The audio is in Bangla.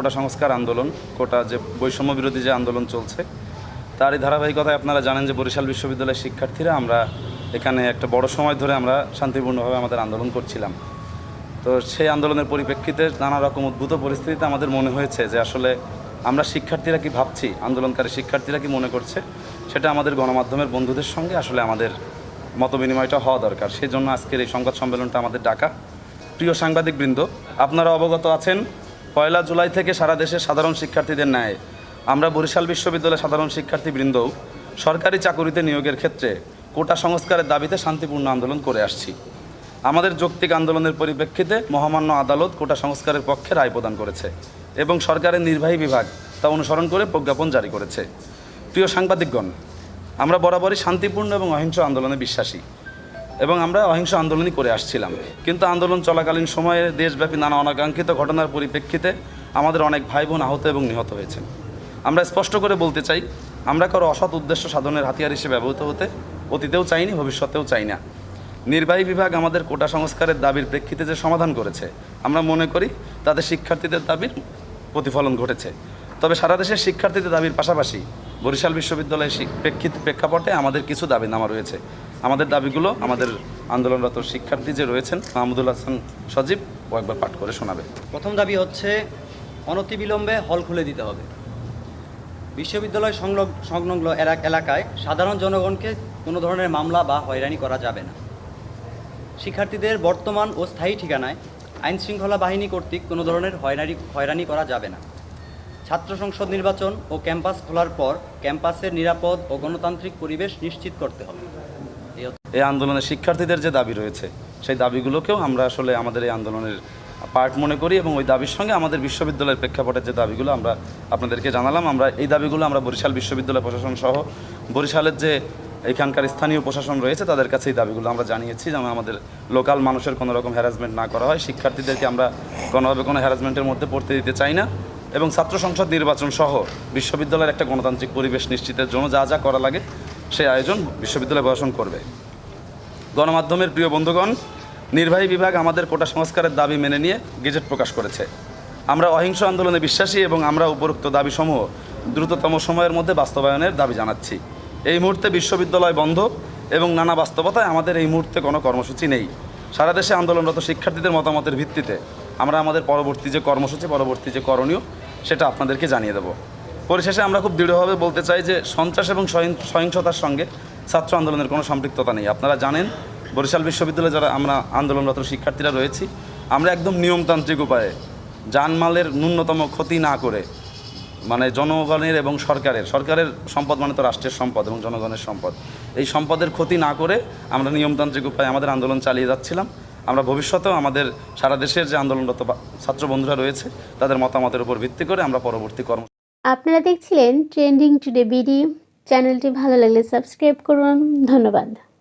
কোটা সংস্কার আন্দোলন, কোটা যে বৈষম্য বিরোধী যে আন্দোলন চলছে, তারই ধারাবাহিকতায় আপনারা জানেন যে বরিশাল বিশ্ববিদ্যালয়ের শিক্ষার্থীরা আমরা এখানে একটা বড় সময় ধরে আমরা শান্তিপূর্ণভাবে আমাদের আন্দোলন করছিলাম। তো সেই আন্দোলনের পরিপ্রেক্ষিতে নানা রকম উদ্ভূত পরিস্থিতিতে আমাদের মনে হয়েছে যে আসলে আমরা শিক্ষার্থীরা কি ভাবছি, আন্দোলনকারী শিক্ষার্থীরা কি মনে করছে, সেটা আমাদের গণমাধ্যমের বন্ধুদের সঙ্গে আসলে আমাদের মতবিনিময়টা হওয়া দরকার। সেই জন্য আজকের এই সংবাদ সম্মেলনটা আমাদের ডাকা। প্রিয় সাংবাদিকবৃন্দ, আপনারা অবগত আছেন 1 জুলাই থেকে সারা দেশের সাধারণ শিক্ষার্থীদের ন্যায় আমরা বরিশাল বিশ্ববিদ্যালয়ের সাধারণ শিক্ষার্থীবৃন্দও সরকারি চাকুরিতে নিয়োগের ক্ষেত্রে কোটা সংস্কারের দাবিতে শান্তিপূর্ণ আন্দোলন করে আসছি। আমাদের যৌক্তিক আন্দোলনের পরিপ্রেক্ষিতে মহামান্য আদালত কোটা সংস্কারের পক্ষে রায় প্রদান করেছে এবং সরকারের নির্বাহী বিভাগ তা অনুসরণ করে প্রজ্ঞাপন জারি করেছে। প্রিয় সাংবাদিকগণ, আমরা বরাবরই শান্তিপূর্ণ এবং অহিংস আন্দোলনে বিশ্বাসী এবং আমরা অহিংস আন্দোলনই করে আসছিলাম। কিন্তু আন্দোলন চলাকালীন সময়ে দেশব্যাপী নানা অনাকাঙ্ক্ষিত ঘটনার পরিপ্রেক্ষিতে আমাদের অনেক ভাই বোন আহত এবং নিহত হয়েছেন। আমরা স্পষ্ট করে বলতে চাই, আমরা কারো অসৎ উদ্দেশ্য সাধনের হাতিয়ার হিসেবে ব্যবহৃত হতে অতীতেও চাইনি, ভবিষ্যতেও চাই না। নির্বাহী বিভাগ আমাদের কোটা সংস্কারের দাবির প্রেক্ষিতে যে সমাধান করেছে, আমরা মনে করি তাদের শিক্ষার্থীদের দাবির প্রতিফলন ঘটেছে। তবে সারা দেশের শিক্ষার্থীদের দাবির পাশাপাশি বরিশাল বিশ্ববিদ্যালয়ের প্রেক্ষাপটে আমাদের কিছু দাবিনামা রয়েছে। আমাদের দাবিগুলো আমাদের আন্দোলনরত শিক্ষার্থী যে রয়েছেন মাহমুদুল হাসান সজীব ও একবার পাঠ করে শোনাবে। প্রথম দাবি হচ্ছে অনতিবিলম্বে হল খুলে দিতে হবে। বিশ্ববিদ্যালয় সংলগ্ন এলাকায় সাধারণ জনগণকে কোনো ধরনের মামলা বা হয়রানি করা যাবে না। শিক্ষার্থীদের বর্তমান ও স্থায়ী ঠিকানায় আইনশৃঙ্খলা বাহিনী কর্তৃক কোনো ধরনের হয়রানি করা যাবে না। ছাত্র সংসদ নির্বাচন ও ক্যাম্পাস খোলার পর ক্যাম্পাসের নিরাপদ ও গণতান্ত্রিক পরিবেশ নিশ্চিত করতে হবে। এই আন্দোলনে শিক্ষার্থীদের যে দাবি রয়েছে, সেই দাবিগুলোকেও আমরা আসলে আমাদের এই আন্দোলনের পার্ট মনে করি এবং ওই দাবির সঙ্গে আমাদের বিশ্ববিদ্যালয়ের প্রেক্ষাপটের যে দাবিগুলো আমরা আপনাদেরকে জানালাম, আমরা এই দাবিগুলো আমরা বরিশাল বিশ্ববিদ্যালয় প্রশাসন সহ বরিশালের যে এখানকার স্থানীয় প্রশাসন রয়েছে তাদের কাছে এই দাবিগুলো আমরা জানিয়েছি, যেন আমাদের লোকাল মানুষের কোনো রকম হ্যারাসমেন্ট না করা হয়। শিক্ষার্থীদেরকে আমরা কোনোভাবে কোনো হ্যারাসমেন্টের মধ্যে পড়তে দিতে চাই না এবং ছাত্র সংসদ নির্বাচন সহ বিশ্ববিদ্যালয়ের একটা গণতান্ত্রিক পরিবেশ নিশ্চিতের জন্য যা যা করা লাগে সেই আয়োজন বিশ্ববিদ্যালয় প্রশাসন করবে। গণমাধ্যমের প্রিয় বন্ধুগণ, নির্বাহী বিভাগ আমাদের কোটা সংস্কারের দাবি মেনে নিয়ে গেজেট প্রকাশ করেছে। আমরা অহিংস আন্দোলনে বিশ্বাসী এবং আমরা উপরোক্ত দাবিসমূহ দ্রুততম সময়ের মধ্যে বাস্তবায়নের দাবি জানাচ্ছি। এই মুহূর্তে বিশ্ববিদ্যালয় বন্ধ এবং নানা বাস্তবতায় আমাদের এই মুহূর্তে কোনো কর্মসূচি নেই। সারা দেশে আন্দোলনরত শিক্ষার্থীদের মতামতের ভিত্তিতে আমরা আমাদের পরবর্তী যে কর্মসূচি, পরবর্তী যে করণীয়, সেটা আপনাদেরকে জানিয়ে দেব। পরিশেষে আমরা খুব দৃঢ়ভাবে বলতে চাই যে সন্ত্রাস এবং সহিংসতার সঙ্গে ছাত্র আন্দোলনের কোনো সম্পৃক্ততা নেই। আপনারা জানেন বরিশাল বিশ্ববিদ্যালয়ে যারা আমরা আন্দোলনরত শিক্ষার্থীরা রয়েছি, আমরা একদম নিয়মতান্ত্রিক উপায়ে জানমালের ন্যূনতম ক্ষতি না করে, মানে জনগণের এবং সরকারের সম্পদ মানে তো রাষ্ট্রের সম্পদ এবং জনগণের সম্পদ, এই সম্পদের ক্ষতি না করে আমরা নিয়মতান্ত্রিক উপায়ে আমাদের আন্দোলন চালিয়ে যাচ্ছিলাম। আমরা ভবিষ্যতেও আমাদের সারা দেশের যে আন্দোলনরত ছাত্র বন্ধুরা রয়েছে তাদের মতামতের উপর ভিত্তি করে আমরা পরবর্তী আপনারা দেখছিলেন ট্রেন্ডিং টুডে বিডি। চ্যানেলটি ভালো লাগলে সাবস্ক্রাইব করুন। ধন্যবাদ।